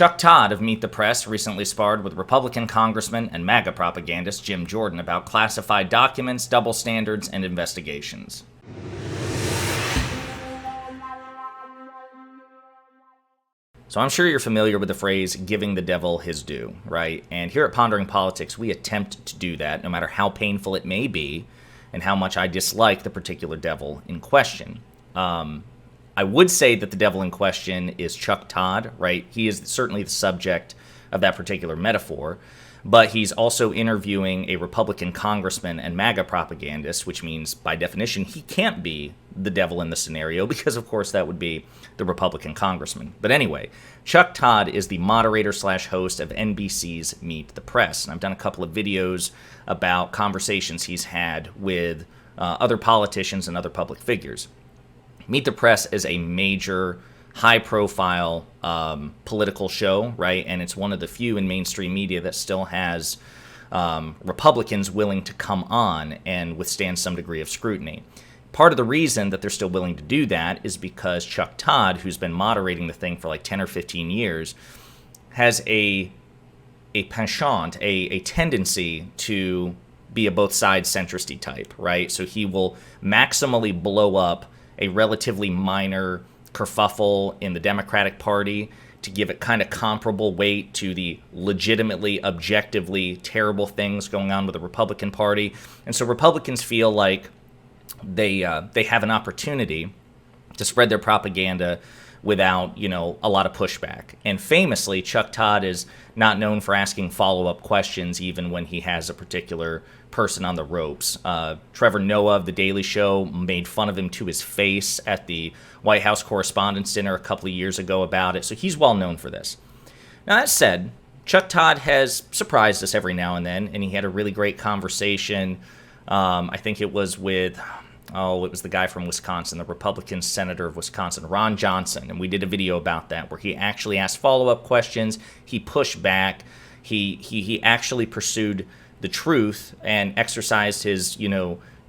Chuck Todd of Meet the Press recently sparred with Republican Congressman and MAGA propagandist Jim Jordan about classified documents, double standards, and investigations. So I'm sure you're familiar with the phrase, giving the devil his due, right? And here at Pondering Politics, we attempt to do that, no matter how painful it may be, and how much I dislike the particular devil in question. I would say that the devil in question is Chuck Todd, right? He is certainly the subject of that particular metaphor, but he's also interviewing a Republican congressman and MAGA propagandist, which means, by definition, he can't be the devil in the scenario because, of course, that would be the Republican congressman. But anyway, Chuck Todd is the moderator/host of NBC's Meet the Press, and I've done a couple of videos about conversations he's had with other politicians and other public figures. Meet the Press is a major, high-profile political show, right? And it's one of the few in mainstream media that still has Republicans willing to come on and withstand some degree of scrutiny. Part of the reason that they're still willing to do that is because Chuck Todd, who's been moderating the thing for like 10 or 15 years, has a penchant, a tendency to be a both sides centristy type, right? So he will maximally blow up a relatively minor kerfuffle in the Democratic Party to give it kind of comparable weight to the legitimately, objectively terrible things going on with the Republican Party. And so Republicans feel like they have an opportunity to spread their propaganda without, a lot of pushback. And famously, Chuck Todd is not known for asking follow-up questions even when he has a particular person on the ropes. Trevor Noah of The Daily Show made fun of him to his face at the White House Correspondents' Dinner a couple of years ago about it, so he's well known for this. Now, that said, Chuck Todd has surprised us every now and then, and he had a really great conversation. I think it was with... it was the guy from Wisconsin, the Republican senator of Wisconsin, Ron Johnson, and we did a video about that where he actually asked follow-up questions. He pushed back. He actually pursued the truth and exercised his,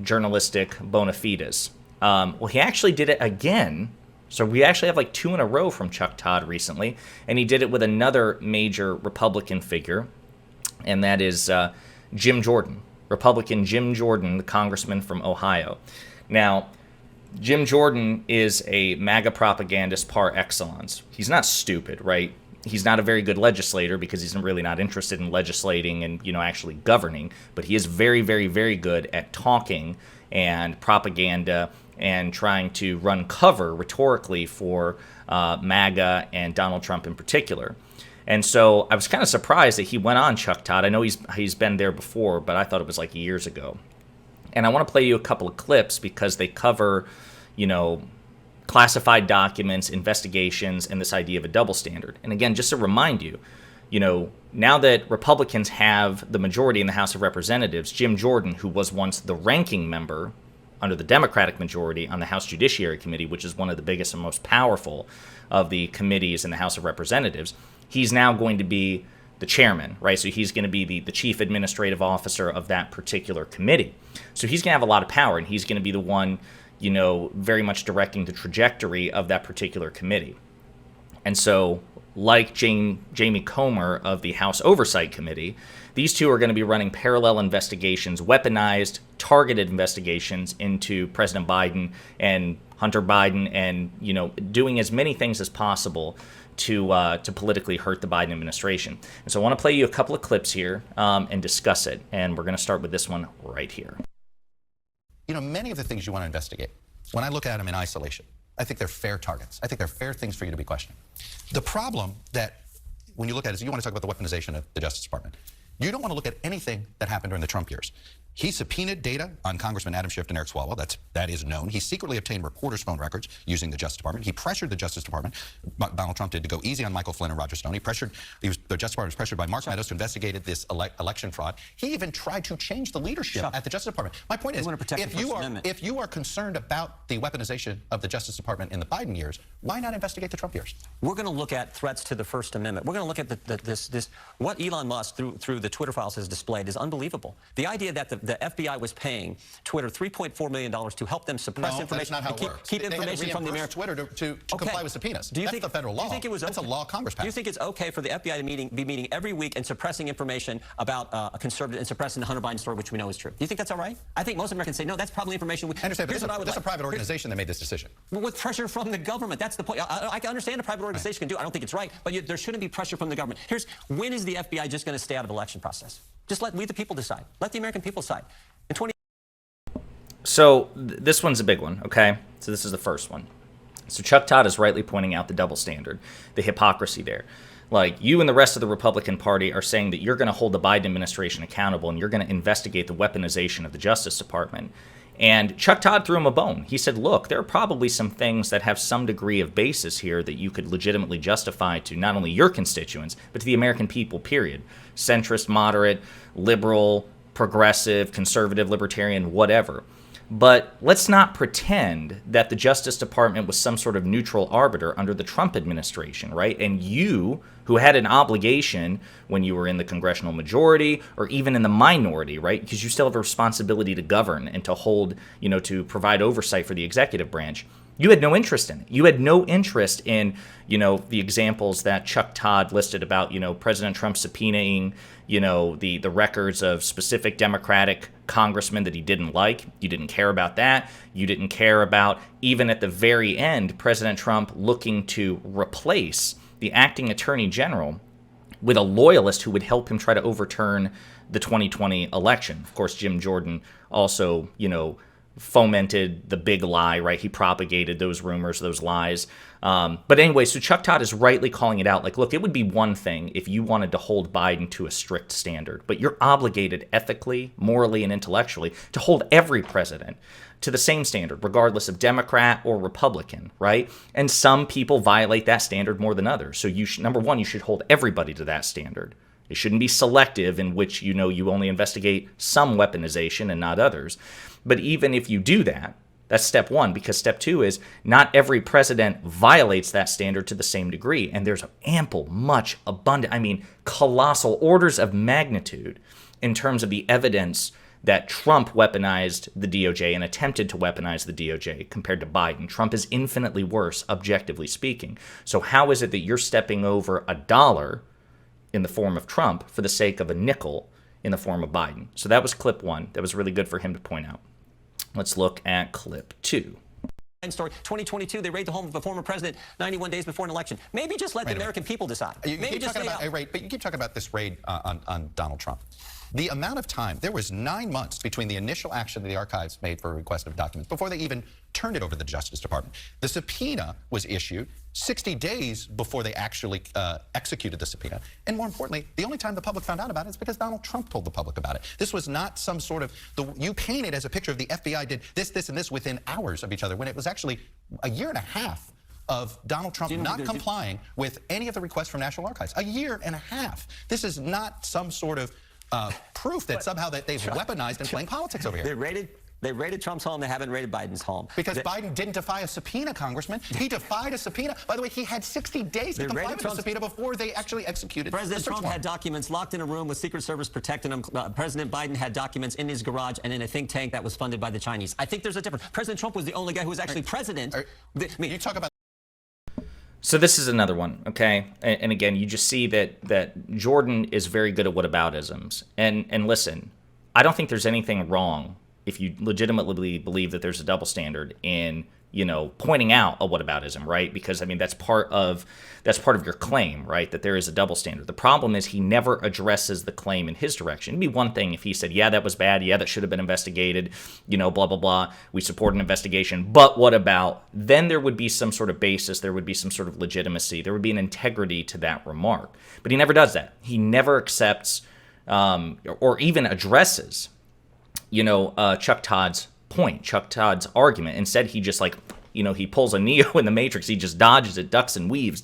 journalistic bona fides. Well, he actually did it again. So we actually have like 2 in a row from Chuck Todd recently, and he did it with another major Republican figure, and that is Jim Jordan, Republican Jim Jordan, the congressman from Ohio. Now, Jim Jordan is a MAGA propagandist par excellence. He's not stupid, right? He's not a very good legislator because he's really not interested in legislating and, actually governing. But he is very, very, very good at talking and propaganda and trying to run cover rhetorically for MAGA and Donald Trump in particular. And so I was kind of surprised that he went on Chuck Todd. I know he's been there before, but I thought it was like years ago. And I want to play you a couple of clips because they cover, classified documents, investigations, and this idea of a double standard. And again, just to remind you, now that Republicans have the majority in the House of Representatives, Jim Jordan, who was once the ranking member under the Democratic majority on the House Judiciary Committee, which is one of the biggest and most powerful of the committees in the House of Representatives, he's now going to be the chairman, right? So he's going to be the chief administrative officer of that particular committee. So he's going to have a lot of power, and he's going to be the one, very much directing the trajectory of that particular committee. And so, like Jamie Comer of the House Oversight Committee, these two are going to be running parallel investigations, weaponized, targeted investigations into President Biden and Hunter Biden, and doing as many things as possible to politically hurt the Biden administration. And so I want to play you a couple of clips here and discuss it. And we're going to start with this one right here. Many of the things you want to investigate, when I look at them in isolation, I think they're fair targets. I think they're fair things for you to be questioning. The problem that when you look at it is you want to talk about the weaponization of the Justice Department. You don't want to look at anything that happened during the Trump years. He subpoenaed data on Congressman Adam Schiff and Eric Swalwell. That is known. He secretly obtained reporters' phone records using the Justice Department. He pressured the Justice Department, Donald Trump did, to go easy on Michael Flynn and Roger Stone. The Justice Department was pressured by Mark Meadows to investigate this election fraud. He even tried to change the leadership at the Justice Department. My point is, if you are concerned about the weaponization of the Justice Department in the Biden years, why not investigate the Trump years? We're going to look at threats to the First Amendment. We're going to look at what Elon Musk through the Twitter files has displayed is unbelievable. The idea that the FBI was paying Twitter $3.4 million to help them suppress information that's not how and it works. keep information from the American Twitter to comply with subpoenas. That's the federal law. Do you think it was That's a law Congress passed. Do you think it's okay for the FBI to be meeting every week and suppressing information about a conservative and suppressing the Hunter Biden story, which we know is true? Do you think that's all right? I think most Americans say, no, that's probably information. I understand, but this is a private organization that made this decision. With pressure from the government. That's the point. I can understand a private organization can do it. I don't think it's right, but there shouldn't be pressure from the government. When is the FBI just going to stay out of election process? Just let we the people decide. Let the American people decide. In 20. So this one's a big one, okay? So this is the first one. So Chuck Todd is rightly pointing out the double standard, the hypocrisy there. Like, you and the rest of the Republican Party are saying that you're going to hold the Biden administration accountable and you're going to investigate the weaponization of the Justice Department. And Chuck Todd threw him a bone. He said, look, there are probably some things that have some degree of basis here that you could legitimately justify to not only your constituents, but to the American people, period. Centrist, moderate, liberal, progressive, conservative, libertarian, whatever. But let's not pretend that the Justice Department was some sort of neutral arbiter under the Trump administration, right? And you, who had an obligation when you were in the congressional majority or even in the minority, right? Because you still have a responsibility to govern and to hold, to provide oversight for the executive branch. You had no interest in it. You had no interest in, the examples that Chuck Todd listed about, President Trump subpoenaing, the records of specific Democratic congressmen that he didn't like. You didn't care about that. You didn't care about, even at the very end, President Trump looking to replace the acting attorney general with a loyalist who would help him try to overturn the 2020 election. Of course, Jim Jordan also, fomented the big lie, right? He propagated those rumors, those lies. But anyway, so Chuck Todd is rightly calling it out. Like, look, it would be one thing if you wanted to hold Biden to a strict standard, but you're obligated ethically, morally, and intellectually to hold every president to the same standard, regardless of Democrat or Republican, right? And some people violate that standard more than others. So number one, you should hold everybody to that standard. It shouldn't be selective in which, you only investigate some weaponization and not others. But even if you do that, that's step one, because step two is not every president violates that standard to the same degree. And there's ample, much, abundant, colossal orders of magnitude in terms of the evidence that Trump weaponized the DOJ and attempted to weaponize the DOJ compared to Biden. Trump is infinitely worse, objectively speaking. So how is it that you're stepping over a dollar in the form of Trump for the sake of a nickel in the form of Biden? So that was clip one. That was really good for him to point out. Let's look at clip two. Story 2022, they raid the home of a former president 91 days before an election. Maybe just let the American people decide. Maybe just stay out. But you keep talking about this raid on Donald Trump. The amount of time, there was 9 months between the initial action that the archives made for a request of documents before they even turned it over to the Justice Department. The subpoena was issued 60 days before they actually executed the subpoena. And more importantly, the only time the public found out about it is because Donald Trump told the public about it. This was not some sort of, you paint it as a picture of the FBI did this, and this within hours of each other, when it was actually a year and a half of Donald Trump not complying with any of the requests from National Archives. A year and a half. This is not some sort of proof that somehow that they've weaponized and playing politics over here. They raided Trump's home. They haven't raided Biden's home. Because Biden didn't defy a subpoena, Congressman. He defied a subpoena. By the way, he had 60 days to comply with the subpoena before they actually executed President the search Trump warrant. had documents locked in a room with Secret Service protecting him. President Biden had documents in his garage and in a think tank that was funded by the Chinese. I think there's a difference. President Trump was the only guy who was actually president. You talk about. So this is another one, okay? And again, you just see that Jordan is very good at whataboutisms. And listen, I don't think there's anything wrong if you legitimately believe that there's a double standard in, pointing out a whataboutism, right? Because that's part of your claim, right? That there is a double standard. The problem is he never addresses the claim in his direction. It'd be one thing if he said, yeah, that was bad, yeah, that should have been investigated, blah, blah, blah. We support an investigation, but what about? Then there would be some sort of basis, there would be some sort of legitimacy, there would be an integrity to that remark. But he never does that. He never accepts or even addresses, Chuck Todd's point, Chuck Todd's argument. Instead, he just he pulls a Neo in the Matrix. He just dodges it, ducks and weaves,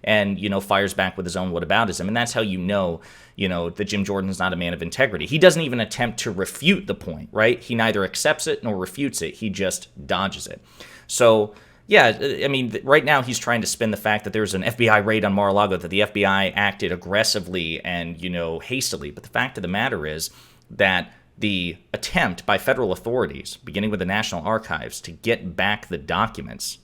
and, fires back with his own whataboutism. And that's how that Jim Jordan's not a man of integrity. He doesn't even attempt to refute the point, right? He neither accepts it nor refutes it. He just dodges it. So, yeah, right now he's trying to spin the fact that there's an FBI raid on Mar-a-Lago, that the FBI acted aggressively and, hastily. But the fact of the matter is that the attempt by federal authorities, beginning with the National Archives, to get back the documents,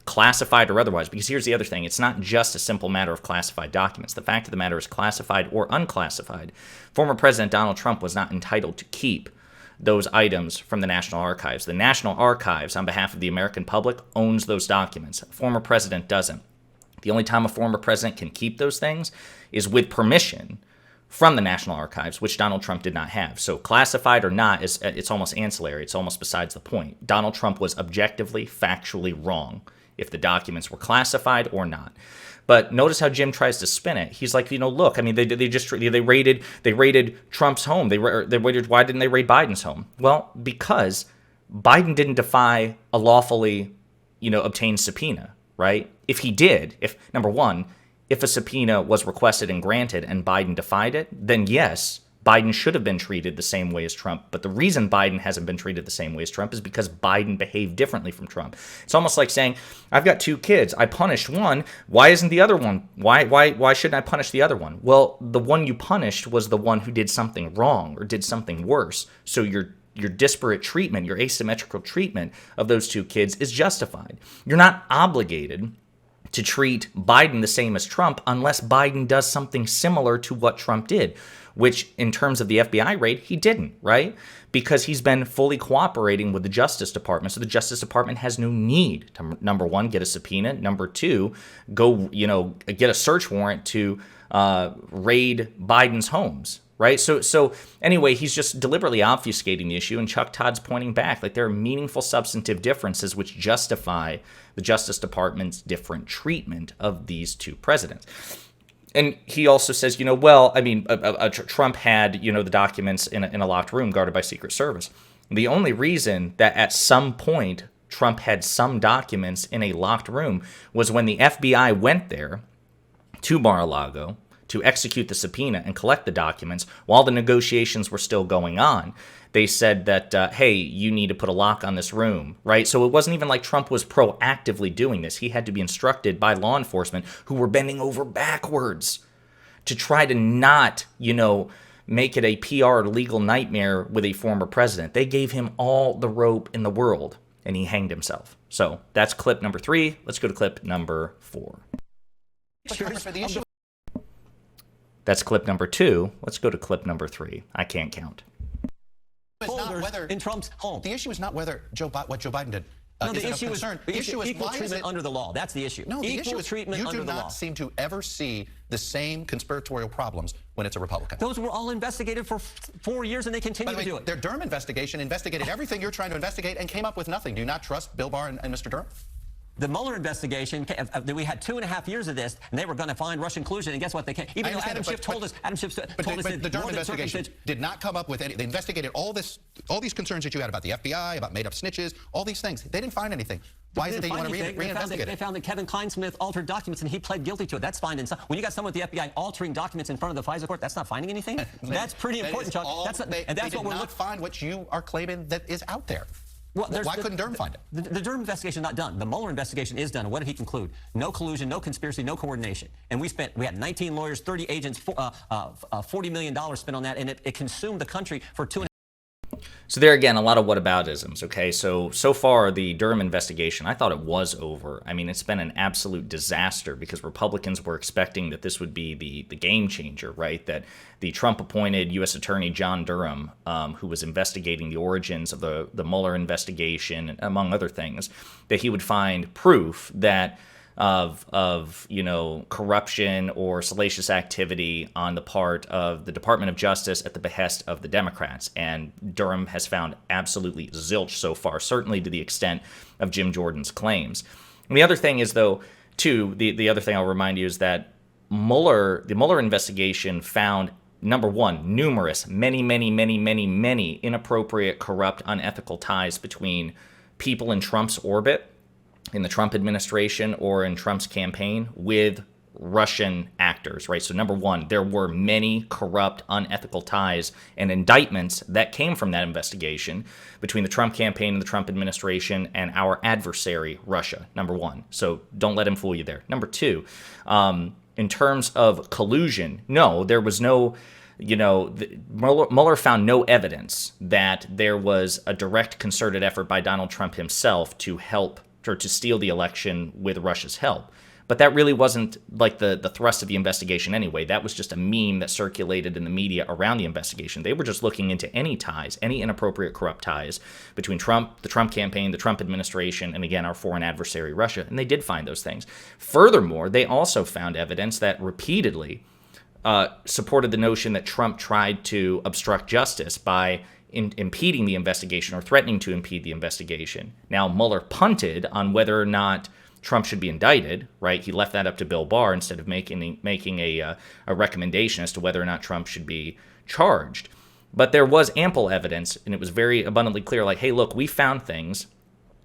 classified or otherwise, because here's the other thing. It's not just a simple matter of classified documents. The fact of the matter is, classified or unclassified, former President Donald Trump was not entitled to keep those items from the National Archives. The National Archives, on behalf of the American public, owns those documents. A former president doesn't. The only time a former president can keep those things is with permission from the National Archives, which Donald Trump did not have. So classified or not, it's almost ancillary. It's almost besides the point. Donald Trump was objectively, factually wrong if the documents were classified or not. But notice how Jim tries to spin it. He's like, look, I mean, they raided Trump's home. They raided. Why didn't they raid Biden's home? Well, because Biden didn't defy a lawfully, obtained subpoena, right? If he did, number one, if a subpoena was requested and granted and Biden defied it, then yes, Biden should have been treated the same way as Trump. But the reason Biden hasn't been treated the same way as Trump is because Biden behaved differently from Trump. It's almost like saying, I've got two kids. I punished one. Why isn't the other one? Why shouldn't I punish the other one? Well, the one you punished was the one who did something wrong or did something worse. So your disparate treatment, your asymmetrical treatment of those two kids is justified. You're not obligated to treat Biden the same as Trump unless Biden does something similar to what Trump did, which in terms of the FBI raid, he didn't, right? Because he's been fully cooperating with the Justice Department. So the Justice Department has no need to, number one, get a subpoena. Number two, go, get a search warrant to raid Biden's homes, right? So anyway, he's just deliberately obfuscating the issue, and Chuck Todd's pointing back, like there are meaningful substantive differences which justify the Justice Department's different treatment of these two presidents. And he also says, Trump had, the documents in a locked room guarded by Secret Service. The only reason that at some point Trump had some documents in a locked room was when the FBI went there to Mar-a-Lago to execute the subpoena and collect the documents while the negotiations were still going on. They said that, hey, you need to put a lock on this room, right? So it wasn't even like Trump was proactively doing this. He had to be instructed by law enforcement who were bending over backwards to try to not, make it a PR legal nightmare with a former president. They gave him all the rope in the world, and he hanged himself. So that's clip number 3. Let's go to clip number 4. That's clip number 2. Let's go to clip number 3. I can't count. In Trump's home. The issue is not whether what Joe Biden did. No, the issue is equal treatment under the law. That's the issue. No, the issue is treatment you under do the law. not seem to ever see the same conspiratorial problems when it's a Republican. Those were all investigated for 4 years, and they continue to do it. Their Durham investigation investigated everything you're trying to investigate and came up with nothing. Do you not trust Bill Barr and Mr. Durham? The Mueller investigation, we had 2.5 years of this, and they were going to find Russian collusion, and guess what? They can't. Even though Adam Schiff told us the Durham investigation did not come up with any. They investigated all these concerns that you had about the FBI, about made-up snitches, all these things. They didn't find anything. Why is it that you want to reinvestigate it? They found that Kevin Kleinsmith altered documents, and he pled guilty to it. That's fine. When you got someone with the FBI altering documents in front of the FISA court, that's not finding anything? That's pretty important, Chuck. They did not find what you are claiming that is out there. Well, why couldn't Durham find it? The Durham investigation is not done. The Mueller investigation is done. And what did he conclude? No collusion, no conspiracy, no coordination. And we had 19 lawyers, 30 agents, $40 million spent on that, and it consumed the country for 2.5 years. So there again, a lot of whataboutisms, okay? So far, the Durham investigation, I thought it was over. I mean, it's been an absolute disaster because Republicans were expecting that this would be the game changer, right? That the Trump-appointed U.S. Attorney John Durham, who was investigating the origins of the Mueller investigation, among other things, that he would find proof that of corruption or salacious activity on the part of the Department of Justice at the behest of the Democrats. And Durham has found absolutely zilch so far, certainly to the extent of Jim Jordan's claims. And the other thing is, though, too, the other thing I'll remind you is that the Mueller investigation found, number one, many inappropriate, corrupt, unethical ties between people in Trump's orbit, in the Trump administration or in Trump's campaign, with Russian actors, right? So number one, there were many corrupt, unethical ties and indictments that came from that investigation between the Trump campaign and the Trump administration and our adversary, Russia, number one. So don't let him fool you there. Number two, in terms of collusion, no, there was no Mueller found no evidence that there was a direct concerted effort by Donald Trump himself to help or to steal the election with Russia's help. But that really wasn't like the thrust of the investigation anyway. That was just a meme that circulated in the media around the investigation. They were just looking into any ties, any inappropriate corrupt ties between Trump, the Trump campaign, the Trump administration, and again, our foreign adversary, Russia. And they did find those things. Furthermore, they also found evidence that repeatedly supported the notion that Trump tried to obstruct justice by impeding the investigation or threatening to impede the investigation. Now, Mueller punted on whether or not Trump should be indicted, right? He left that up to Bill Barr instead of making a recommendation as to whether or not Trump should be charged. But there was ample evidence, and it was very abundantly clear, like, hey, look, we found things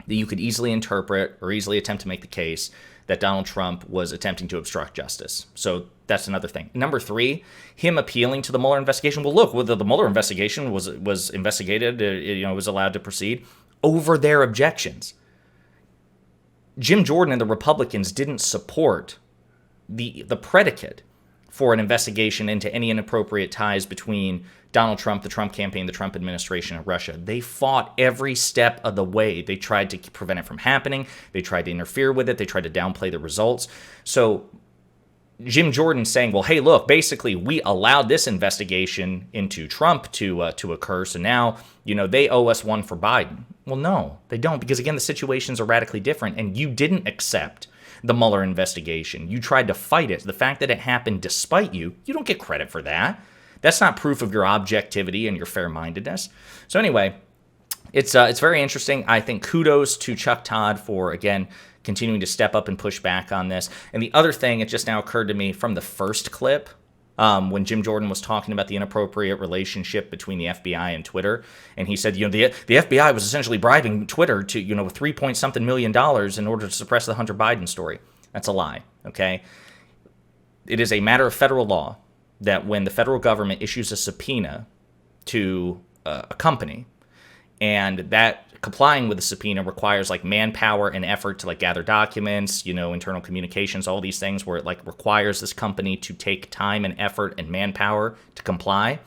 that you could easily interpret or easily attempt to make the case that Donald Trump was attempting to obstruct justice. So that's another thing. Number three, him appealing to the Mueller investigation. Well, look, the Mueller investigation was investigated, was allowed to proceed over their objections. Jim Jordan and the Republicans didn't support the predicate for an investigation into any inappropriate ties between Donald Trump, the Trump campaign, the Trump administration, and Russia. They fought every step of the way. They tried to prevent it from happening. They tried to interfere with it. They tried to downplay the results. So Jim Jordan saying, well, hey, look, basically we allowed this investigation into Trump to occur, so now, they owe us one for Biden. Well, no, they don't, because again, the situations are radically different, and you didn't accept the Mueller investigation. You tried to fight it. The fact that it happened despite you don't get credit for that. That's not proof of your objectivity and your fair-mindedness. So anyway, it's very interesting. I think kudos to Chuck Todd for, again, continuing to step up and push back on this. And the other thing, it just now occurred to me from the first clip, when Jim Jordan was talking about the inappropriate relationship between the FBI and Twitter, and he said, the FBI was essentially bribing Twitter to, with $3-point-something million in order to suppress the Hunter Biden story. That's a lie, okay? It is a matter of federal law that when the federal government issues a subpoena to a company, and that complying with the subpoena requires like manpower and effort to like gather documents, internal communications, all these things where it like requires this company to take time and effort and manpower to comply,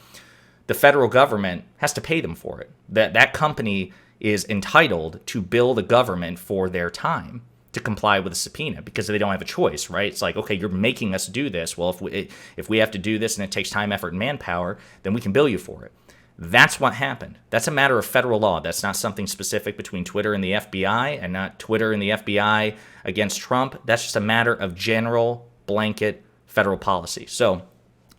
the federal government has to pay them for it. That company is entitled to bill the government for their time to comply with a subpoena because they don't have a choice, right? It's like, okay, you're making us do this. Well, if we have to do this and it takes time, effort, and manpower, then we can bill you for it. That's what happened. That's a matter of federal law. That's not something specific between Twitter and the FBI, and not Twitter and the FBI against Trump. That's just a matter of general blanket federal policy. So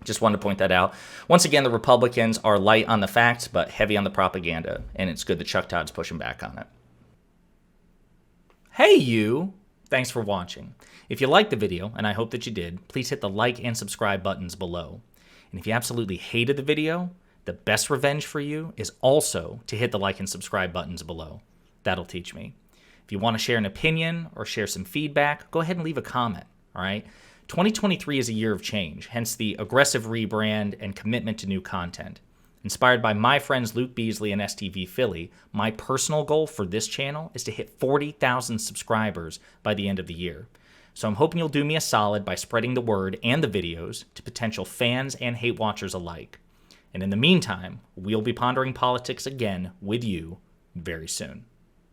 just wanted to point that out. Once again, the Republicans are light on the facts, but heavy on the propaganda, and it's good that Chuck Todd's pushing back on it. Hey, you! Thanks for watching. If you liked the video, and I hope that you did, please hit the like and subscribe buttons below. And if you absolutely hated the video, the best revenge for you is also to hit the like and subscribe buttons below. That'll teach me. If you want to share an opinion or share some feedback, go ahead and leave a comment, all right? 2023 is a year of change, hence the aggressive rebrand and commitment to new content. Inspired by my friends Luke Beasley and STV Philly, my personal goal for this channel is to hit 40,000 subscribers by the end of the year. So I'm hoping you'll do me a solid by spreading the word and the videos to potential fans and hate watchers alike. And in the meantime, we'll be pondering politics again with you very soon.